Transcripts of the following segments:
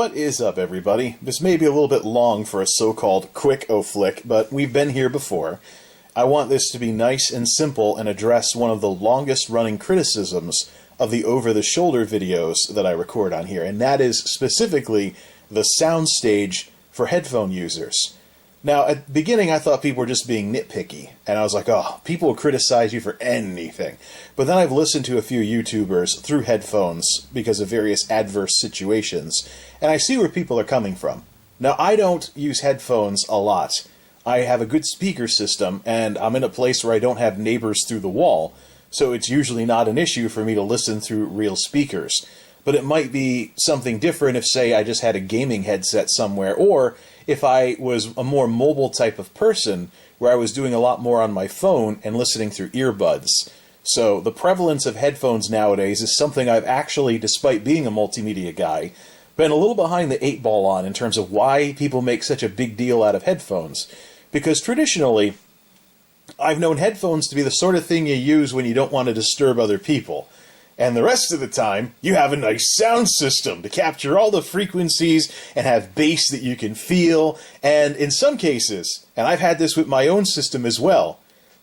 What is up, everybody? This may be a little bit long for a so-called quick O-flick, but we've been here before. I want this to be nice and simple and address one of the longest-running criticisms of the over-the-shoulder videos that I record on here, and that is specifically the soundstage for headphone users. Now, at the beginning, I thought people were just being nitpicky, and I was like, oh, people will criticize you for anything. But then I've listened to a few YouTubers through headphones because of various adverse situations, and I see where people are coming from. Now, I don't use headphones a lot. I have a good speaker system, and I'm in a place where I don't have neighbors through the wall, so it's usually not an issue for me to listen through real speakers. But it might be something different if, say, I just had a gaming headset somewhere, or if I was a more mobile type of person where I was doing a lot more on my phone and listening through earbuds. So the prevalence of headphones nowadays is something I've actually, despite being a multimedia guy, been a little behind the eight ball on in terms of why people make such a big deal out of headphones. Because traditionally, I've known headphones to be the sort of thing you use when you don't want to disturb other people. And the rest of the time, you have a nice sound system to capture all the frequencies and have bass that you can feel. And in some cases, and I've had this with my own system as well,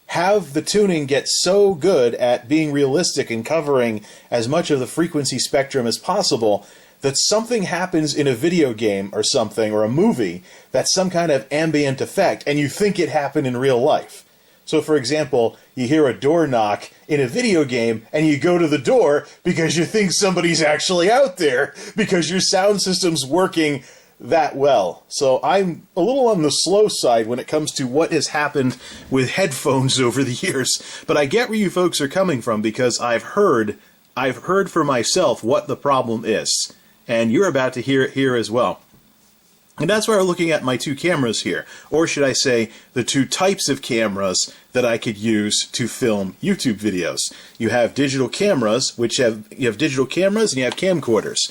have the tuning get so good at being realistic and covering as much of the frequency spectrum as possible that something happens in a video game or something, or a movie, that's some kind of ambient effect, and you think it happened in real life. So, for example, you hear a door knock in a video game, and you go to the door because you think somebody's actually out there, because your sound system's working that well. So I'm a little on the slow side when it comes to what has happened with headphones over the years. But I get where you folks are coming from, because I've heard for myself what the problem is. And you're about to hear it here as well. And that's why we're looking at my two cameras here, or should I say, the two types of cameras that I could use to film YouTube videos. You have digital cameras, you have digital cameras and you have camcorders.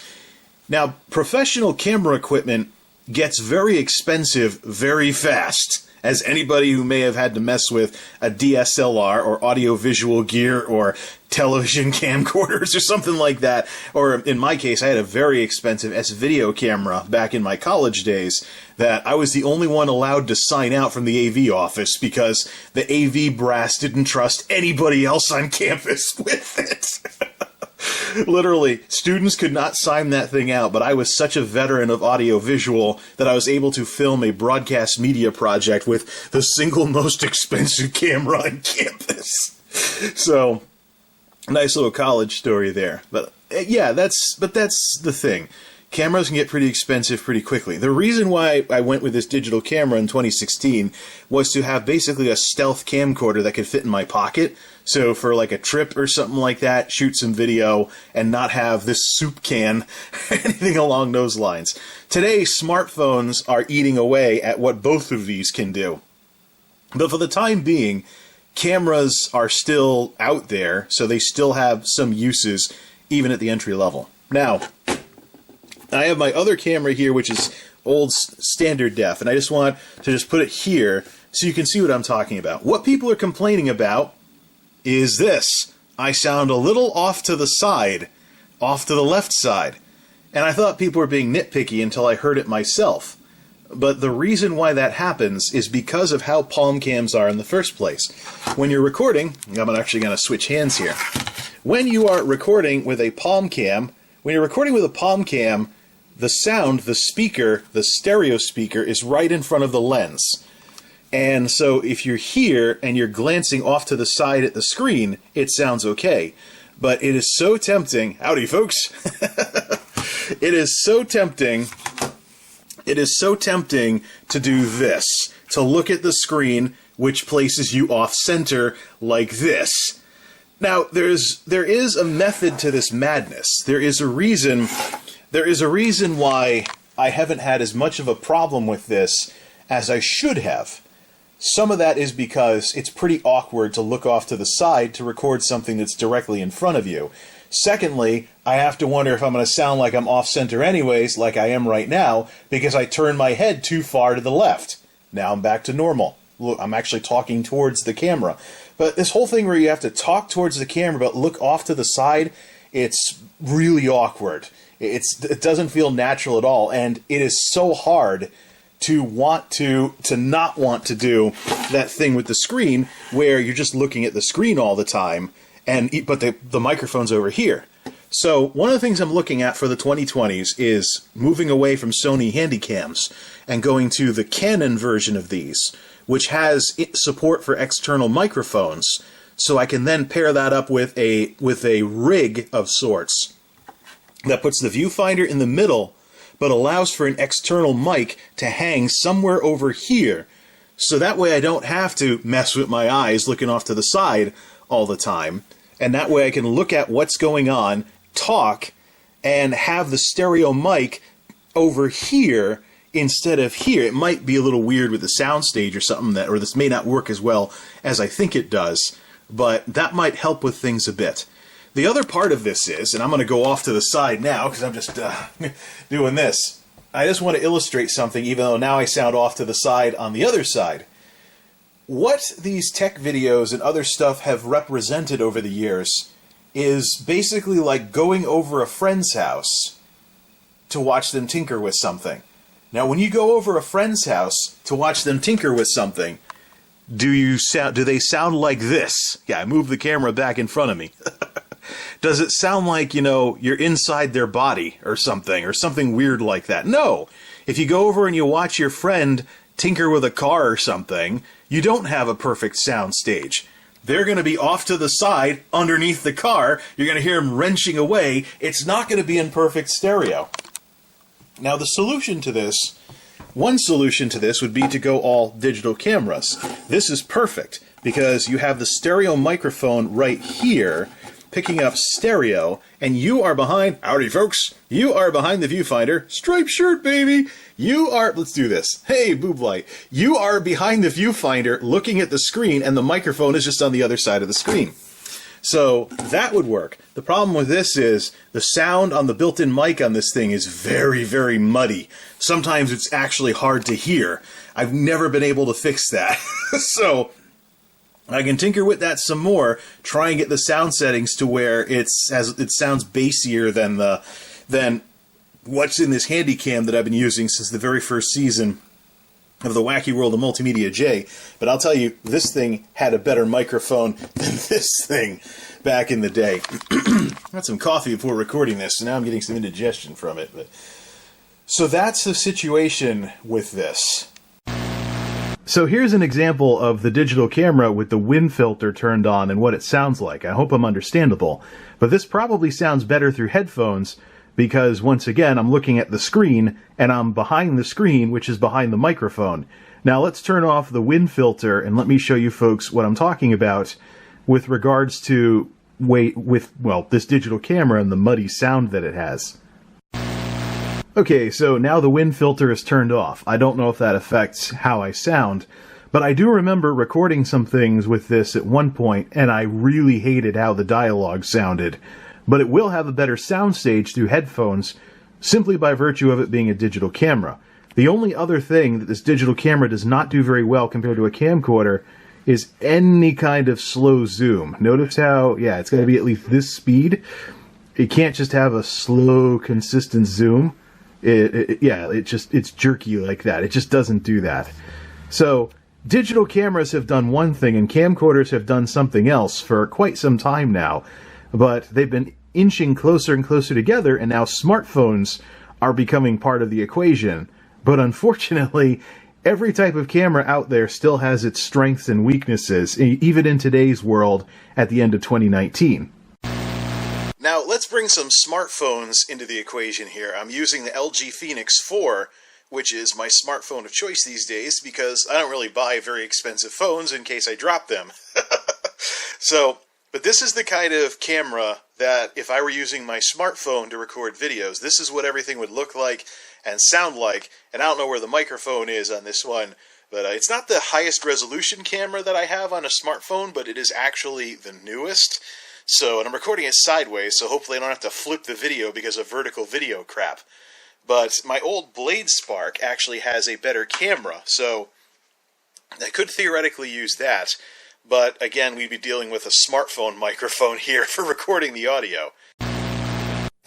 Now, professional camera equipment gets very expensive very fast, as anybody who may have had to mess with a DSLR or audio-visual gear or television camcorders or something like that, or in my case, I had a very expensive S-video camera back in my college days that I was the only one allowed to sign out from the AV office because the AV brass didn't trust anybody else on campus with it. Literally, students could not sign that thing out, but I was such a veteran of audio-visual that I was able to film a broadcast media project with the single most expensive camera on campus. So, nice little college story there. But yeah, that's the thing. Cameras can get pretty expensive pretty quickly. The reason why I went with this digital camera in 2016 was to have basically a stealth camcorder that could fit in my pocket. So for like a trip or something like that, shoot some video and not have this soup can or anything along those lines. Today, smartphones are eating away at what both of these can do. But for the time being, cameras are still out there, so they still have some uses even at the entry level. Now, I have my other camera here, which is old standard def, and I just want to just put it here so you can see what I'm talking about. What people are complaining about is this. I sound a little off to the side, off to the left side. And I thought people were being nitpicky until I heard it myself. But the reason why that happens is because of how palm cams are in the first place. When you're recording, I'm actually going to switch hands here. When you are recording with a palm cam, the sound, the speaker, the stereo speaker, is right in front of the lens. And so if you're here and you're glancing off to the side at the screen, it sounds okay. But it is so tempting, howdy folks, it is so tempting to do this, to look at the screen, which places you off center like this. Now, there is a method to this madness. There is a reason why I haven't had as much of a problem with this as I should have. Some of that is because it's pretty awkward to look off to the side to record something that's directly in front of you. Secondly, I have to wonder if I'm going to sound like I'm off-center anyways, like I am right now, because I turned my head too far to the left. Now I'm back to normal. Look, I'm actually talking towards the camera. But this whole thing where you have to talk towards the camera but look off to the side, it's really awkward. It doesn't feel natural at all, and it is so hard to not want to do that thing with the screen where you're just looking at the screen all the time, but the microphone's over here. So one of the things I'm looking at for the 2020s is moving away from Sony Handycams and going to the Canon version of these, which has support for external microphones, so I can then pair that up with a rig of sorts that puts the viewfinder in the middle, but allows for an external mic to hang somewhere over here, so that way I don't have to mess with my eyes looking off to the side all the time, and that way I can look at what's going on, talk, and have the stereo mic over here instead of here. It might be a little weird with the soundstage or something, or this may not work as well as I think it does, but that might help with things a bit. The other part of this is, and I'm going to go off to the side now because I'm just doing this. I just want to illustrate something, even though now I sound off to the side on the other side. What these tech videos and other stuff have represented over the years is basically like going over a friend's house to watch them tinker with something. Now, when you go over a friend's house to watch them tinker with something, do they sound like this? Yeah, I moved the camera back in front of me. Does it sound like, you're inside their body or something weird like that? No. If you go over and you watch your friend tinker with a car or something, you don't have a perfect sound stage. They're going to be off to the side underneath the car. You're going to hear them wrenching away. It's not going to be in perfect stereo. Now, one solution to this would be to go all digital cameras. This is perfect because you have the stereo microphone right here picking up stereo, and you are behind, howdy folks, you are behind the viewfinder, striped shirt baby, let's do this, hey boob light, you are behind the viewfinder looking at the screen, and the microphone is just on the other side of the screen. So that would work. The problem with this is the sound on the built-in mic on this thing is very, very muddy. Sometimes it's actually hard to hear. I've never been able to fix that. So I can tinker with that some more, try and get the sound settings to where it sounds bassier than what's in this Handycam that I've been using since the very first season of the Wacky World of MultimediaJay. But I'll tell you, this thing had a better microphone than this thing back in the day. I had some coffee before recording this, so now I'm getting some indigestion from it. So that's the situation with this. So here's an example of the digital camera with the wind filter turned on and what it sounds like. I hope I'm understandable. But this probably sounds better through headphones because, once again, I'm looking at the screen and I'm behind the screen, which is behind the microphone. Now let's turn off the wind filter and let me show you folks what I'm talking about with regards to this digital camera and the muddy sound that it has. Okay, so now the wind filter is turned off. I don't know if that affects how I sound, but I do remember recording some things with this at one point, and I really hated how the dialogue sounded. But it will have a better soundstage through headphones, simply by virtue of it being a digital camera. The only other thing that this digital camera does not do very well compared to a camcorder is any kind of slow zoom. Notice how, it's going to be at least this speed. It can't just have a slow, consistent zoom. It's jerky like that. It just doesn't do that. So digital cameras have done one thing and camcorders have done something else for quite some time now, but they've been inching closer and closer together, and now smartphones are becoming part of the equation. But unfortunately, every type of camera out there still has its strengths and weaknesses, even in today's world at the end of 2019. Now, let's bring some smartphones into the equation here. I'm using the LG Phoenix 4, which is my smartphone of choice these days, because I don't really buy very expensive phones in case I drop them. But this is the kind of camera that if I were using my smartphone to record videos, this is what everything would look like and sound like. And I don't know where the microphone is on this one, but it's not the highest resolution camera that I have on a smartphone, but it is actually the newest. And I'm recording it sideways, so hopefully I don't have to flip the video because of vertical video crap. But my old Blade Spark actually has a better camera, so I could theoretically use that. But again, we'd be dealing with a smartphone microphone here for recording the audio.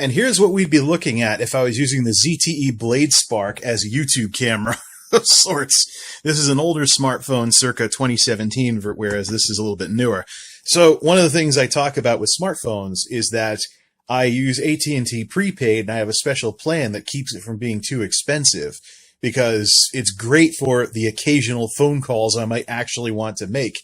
And here's what we'd be looking at if I was using the ZTE Blade Spark as a YouTube camera of sorts. This is an older smartphone circa 2017, whereas this is a little bit newer. So one of the things I talk about with smartphones is that I use AT&T prepaid, and I have a special plan that keeps it from being too expensive because it's great for the occasional phone calls I might actually want to make.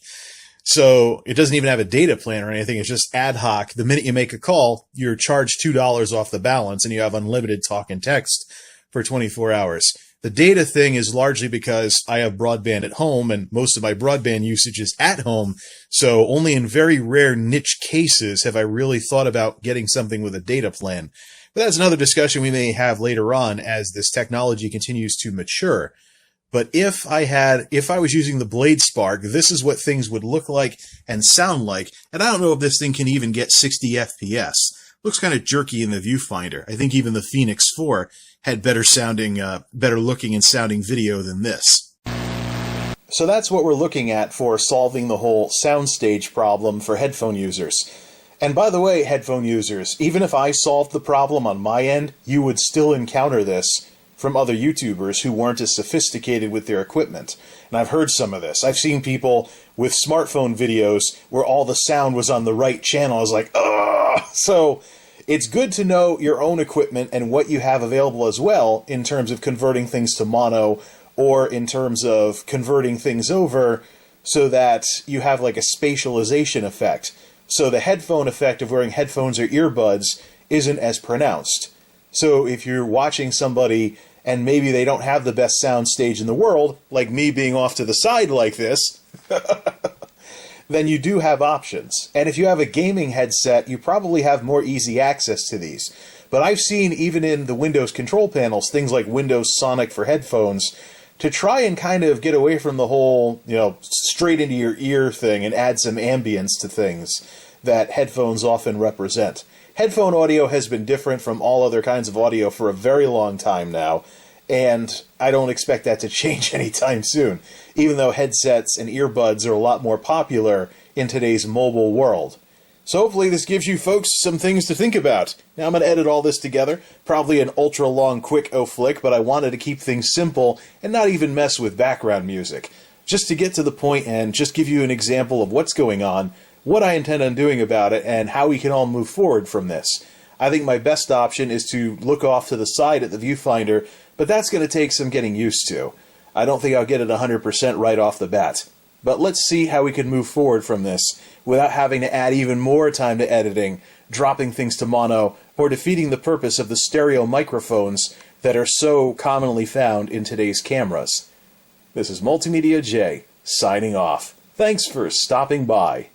So it doesn't even have a data plan or anything. It's just ad hoc. The minute you make a call, you're charged $2 off the balance, and you have unlimited talk and text for 24 hours. The data thing is largely because I have broadband at home, and most of my broadband usage is at home. So only in very rare niche cases have I really thought about getting something with a data plan. But that's another discussion we may have later on as this technology continues to mature. But if I was using the Blade Spark, this is what things would look like and sound like. And I don't know if this thing can even get 60 FPS. Looks kind of jerky in the viewfinder. I think even the Phoenix 4 had better looking and sounding video than this. So that's what we're looking at for solving the whole soundstage problem for headphone users. And by the way, headphone users, even if I solved the problem on my end, you would still encounter this from other YouTubers who weren't as sophisticated with their equipment. And I've heard some of this. I've seen people with smartphone videos where all the sound was on the right channel. I was like, ugh! So it's good to know your own equipment and what you have available as well in terms of converting things to mono or in terms of converting things over so that you have like a spatialization effect. So the headphone effect of wearing headphones or earbuds isn't as pronounced. So if you're watching somebody and maybe they don't have the best sound stage in the world, like me being off to the side like this, then you do have options. And if you have a gaming headset, you probably have more easy access to these. But I've seen, even in the Windows control panels, things like Windows Sonic for headphones, to try and kind of get away from the whole, straight into your ear thing and add some ambience to things that headphones often represent. Headphone audio has been different from all other kinds of audio for a very long time now, and I don't expect that to change anytime soon, even though headsets and earbuds are a lot more popular in today's mobile world. So hopefully this gives you folks some things to think about. Now I'm going to edit all this together, probably an ultra-long quick flick, but I wanted to keep things simple and not even mess with background music, just to get to the point and just give you an example of what's going on, what I intend on doing about it, and how we can all move forward from this. I think my best option is to look off to the side at the viewfinder, but that's going to take some getting used to. I don't think I'll get it 100% right off the bat. But let's see how we can move forward from this without having to add even more time to editing, dropping things to mono, or defeating the purpose of the stereo microphones that are so commonly found in today's cameras. This is MultimediaJay, signing off. Thanks for stopping by.